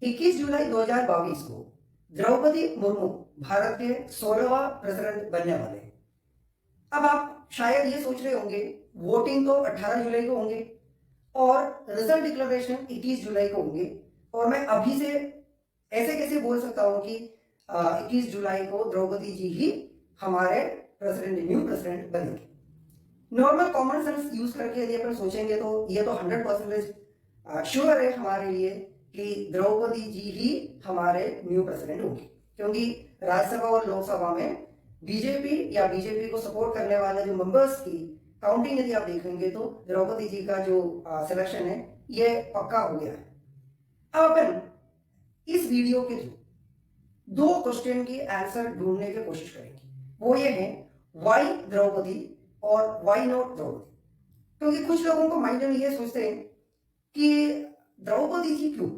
21 जुलाई 2022 को द्रौपदी मुर्मू भारत के 16वां प्रेसिडेंट बनने वाले हैं। अब आप शायद ये सोच रहे होंगे वोटिंग तो 18 जुलाई को होंगे और रिजल्ट डिक्लेरेशन 21 जुलाई को होंगे, और मैं अभी से ऐसे कैसे बोल सकता हूं कि 21 जुलाई को द्रौपदी जी ही हमारे न्यू प्रेसिडेंट बनेंगे। नॉर्मल कॉमन सेंस यूज करके यदि अपन सोचेंगे तो ये तो 100% श्योर है हमारे लिए कि द्रौपदी जी ही हमारे न्यू प्रेसिडेंट होंगे, क्योंकि राज्यसभा और लोकसभा में बीजेपी को सपोर्ट करने वाले जो मेंबर्स की काउंटिंग यदि आप देखेंगे तो द्रौपदी जी का जो सिलेक्शन है ये पक्का हो गया है। अब अपन इस वीडियो के थ्रू दो क्वेश्चन की आंसर ढूंढने की कोशिश करेंगे। वो ये है, वाई द्रौपदी और वाई नॉट द्रौपदी। क्योंकि कुछ लोगों को माइंड में ये सोचते हैं कि द्रौपदी जी क्यों,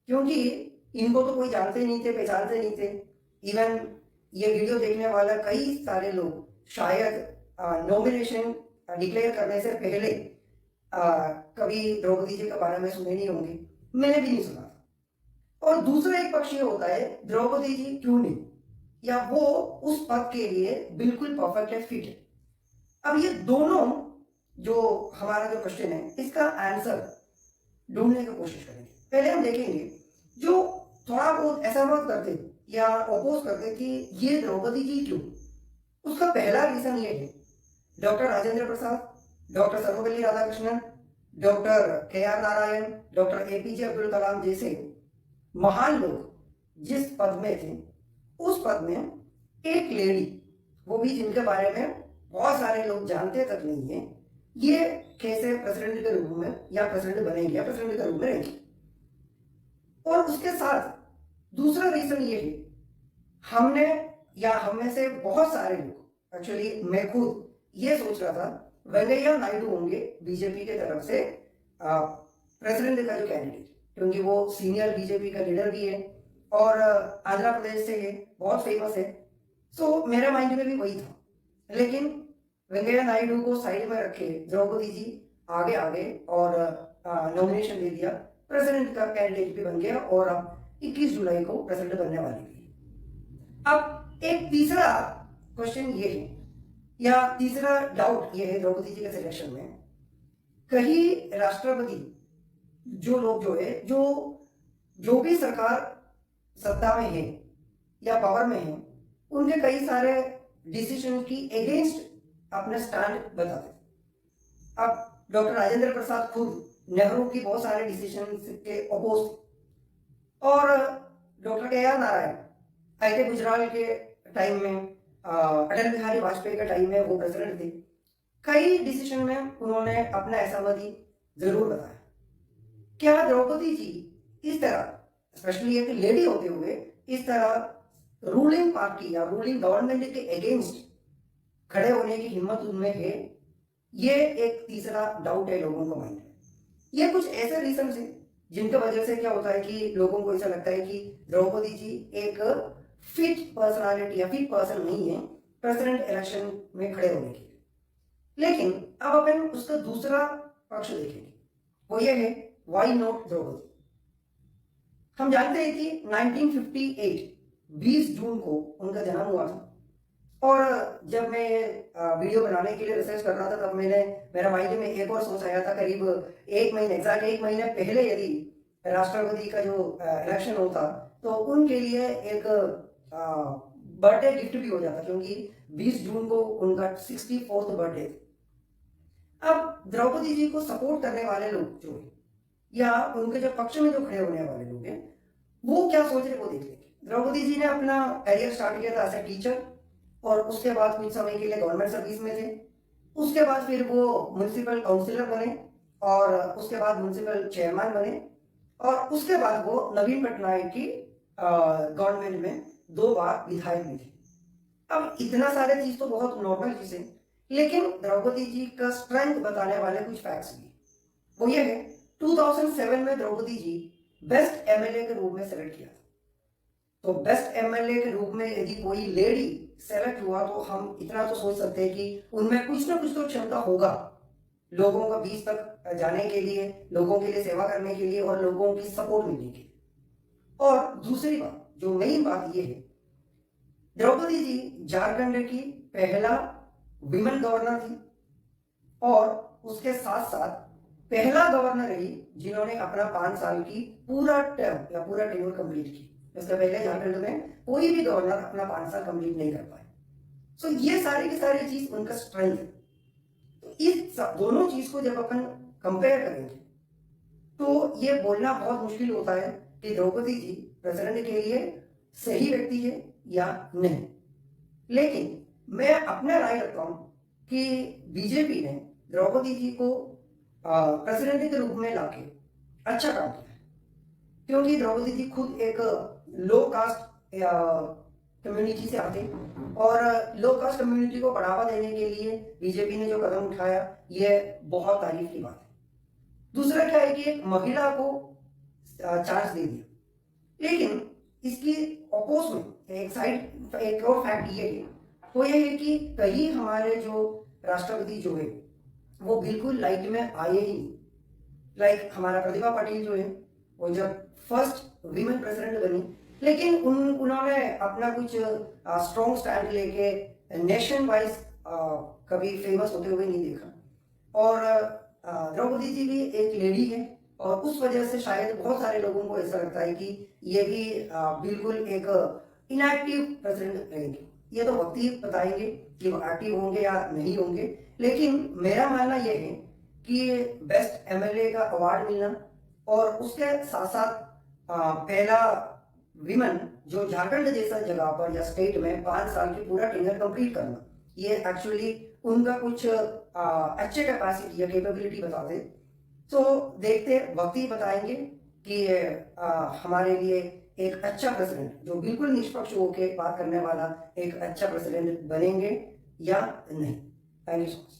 क्योंकि इनको तो कोई जानते नहीं थे, पहचानते नहीं थे। इवन ये वीडियो देखने वाला कई सारे लोग शायद नॉमिनेशन डिक्लेयर करने से पहले कभी द्रौपदी जी के बारे में सुने नहीं होंगे, मैंने भी नहीं सुना। और दूसरा एक पक्ष ये होता है, द्रौपदी जी क्यों नहीं, या वो उस पद के लिए बिल्कुल परफेक्ट है, फिट है। अब ये दोनों जो हमारा जो क्वेश्चन है इसका आंसर ढूंढने की कोशिश करेंगे। पहले हम देखेंगे जो थोड़ा बहुत ऐसा मत करते या अपोज करते कि ये द्रौपदी जी क्यों। उसका पहला रीजन ये है, doctor Rajendra Prasad, doctor Sarvepalli Radhakrishnan, doctor KR Narayan, doctor APJ Abdul Kalam जैसे महान लोग जिस पद में थे उस पद में एक लेडी, वो भी जिनके बारे में बहुत सारे लोग जानते तक नहीं है, ये कैसे प्रेसिडेंट के रूप में या प्रेसिडेंट बनेंगे या प्रेसिडेंट के रूप में रहेंगे। और उसके साथ दूसरा रीजन ये है, हमने या हम में से बहुत सारे लोग, एक्चुअली मैं खुद ये सोच रहा था वेंकैया नायडू होंगे बीजेपी के तरफ से प्रेसिडेंट का जो कैंडिडेट, क्योंकि वो सीनियर बीजेपी का लीडर भी है और आंध्र प्रदेश से है, बहुत फेमस है। सो मेरे माइंड में भी वही था, लेकिन वेंकैया नायडू को साइड में रखे द्रौपदी जी आगे आगे और नॉमिनेशन दे दिया, प्रेसिडेंट का कैंडिडेट भी बन गया और अब 21 जुलाई को प्रेसिडेंट बनने वाली है। अब एक तीसरा क्वेश्चन ये है, या तीसरा डाउट ये है द्रौपदी जी के सिलेक्शन में, कहीं राष्ट्रपति जो लोग जो है जो भी सरकार सत्ता में है या पावर में है, उनके कई सारे डिसीजन की अगेंस्ट अपने स्टैंड बताते। अब डॉक्टर राजेंद्र प्रसाद खुद नेहरू की बहुत सारे डिसीजन के अपोज, और doctor KR Narayan IT Gujral के टाइम में, अटल बिहारी वाजपेयी के टाइम में वो प्रेसिडेंट थे, कई डिसीजन में उन्होंने अपना असहमति जरूर बताया। क्या द्रौपदी जी इस तरह, स्पेशली एक लेडी होते हुए, इस तरह रूलिंग पार्टी या रूलिंग गवर्नमेंट के अगेंस्ट खड़े होने की हिम्मत उनमें है? ये एक तीसरा डाउट है लोगों को माइंड में। ये कुछ ऐसे रीजन है जिनके वजह से क्या होता है कि लोगों को ऐसा लगता है कि द्रौपदी जी एक फिट पर्सनालिटी या फिट पर्सन नहीं है प्रेसिडेंट इलेक्शन में खड़े होने के लिए। लेकिन अब अपन उसका दूसरा पक्ष देखेंगे, वो ये है, व्हाई नॉट द्रौपदी। हम जानते हैं कि 1958 20 जून को उनका जन्म हुआ था, और जब मैं वीडियो बनाने के लिए रिसर्च कर रहा था तब मेरा माइंड में एक और सोच आया था, करीब एग्जैक्ट एक महीने पहले यदि राष्ट्रपति का जो इलेक्शन होता तो उनके लिए एक बर्थडे गिफ्ट भी हो जाता, क्योंकि 20 जून को उनका 64th बर्थडे। अब द्रौपदी जी को सपोर्ट करने वाले लोग जो है या उनके जो पक्ष में जो खड़े होने वाले लोग हैं, वो क्या सोच रहे वो देख लेंगे। द्रौपदी जी ने अपना करियर स्टार्ट किया था एज ए टीचर, और उसके बाद कुछ समय के लिए गवर्नमेंट सर्विस में थे। उसके बाद फिर वो म्युनिसिपल काउंसिलर बने, और उसके बाद म्युनिसिपल चेयरमैन बने, और उसके बाद वो नवीन पटनायक की गवर्नमेंट में 2 बार विधायक भी थे। अब इतना सारे चीज तो बहुत नॉर्मल चीज है, लेकिन द्रौपदी जी का स्ट्रेंथ बताने वाले कुछ फैक्ट्स भी। वो ये है, 2007 में द्रौपदी जी बेस्ट MLA के रूप में सेलेक्ट किया था। तो बेस्ट MLA के रूप में यदि कोई लेडी सेलेक्ट हुआ तो हम इतना तो सोच सकते हैं कि उनमें कुछ ना कुछ तो क्षमता होगा लोगों का बीच तक जाने के लिए, लोगों के लिए सेवा करने के लिए और लोगों की सपोर्ट मिलने के लिए। और दूसरी बात, जो मेन बात ये है, द्रौपदी जी झारखंड की पहला विमेन गवर्नर थी और उसके साथ साथ पहला गवर्नर रही जिन्होंने अपना 5 साल की पूरा टर्म या पूरा टेन्योर कंप्लीट की। इससे पहले झारखंड में कोई भी गवर्नर अपना 5 साल कंप्लीट नहीं कर पाए। सो ये सारी की सारी चीज उनका स्ट्रेंथ है। तो इस दोनों चीज को जब अपन कंपेयर करेंगे तो ये बोलना बहुत मुश्किल होता है कि द्रौपदी जी प्रेसिडेंट के लिए सही व्यक्ति है या नहीं। लेकिन मैं अपना राय रखता हूं कि बीजेपी ने द्रौपदी जी को प्रेसिडेंट के रूप में लाके अच्छा काम किया है, क्योंकि द्रौपदी जी खुद एक लो कास्ट कम्युनिटी से आते और लो कास्ट कम्युनिटी को बढ़ावा देने के लिए बीजेपी ने जो कदम उठाया ये बहुत तारीफ की बात है। दूसरा क्या है कि एक महिला को चांस दे दिया, लेकिन इसकी अपोज में एक और फैक्ट ये है, वो ये है कि कई हमारे जो राष्ट्रपति जो है वो बिल्कुल लाइट में आए ही नहीं। लाइक हमारा प्रतिभा पाटिल जो है वो जब फर्स्ट वीमेन प्रेसिडेंट बनी, लेकिन उन्होंने अपना कुछ स्ट्रॉन्ग स्टैंड लेके नेशन वाइज कभी फेमस होते हुए नहीं देखा। और द्रौपदी जी भी एक लेडी है और उस वजह से शायद बहुत सारे लोगों को ऐसा लगता है कि ये भी बिल्कुल एक इनएक्टिव प्रेसिडेंट रहेंगे। ये तो वक्त ही बताएंगे कि वो एक्टिव होंगे या नहीं होंगे, लेकिन मेरा मानना ये है कि बेस्ट एमएलए का अवार्ड मिलना और उसके साथ साथ पहला विमेन जो झारखंड जैसा जगह पर या स्टेट में 5 साल की पूरा टेन्योर कंप्लीट करना, ये एक्चुअली उनका कुछ अच्छे कैपेसिटी या कैपेबिलिटी बताते। तो देखते वक्त ही बताएंगे कि हमारे लिए एक अच्छा प्रेसिडेंट जो बिल्कुल निष्पक्ष होकर बात करने वाला एक अच्छा प्रेसिडेंट बनेंगे या नहीं। Thank you so much.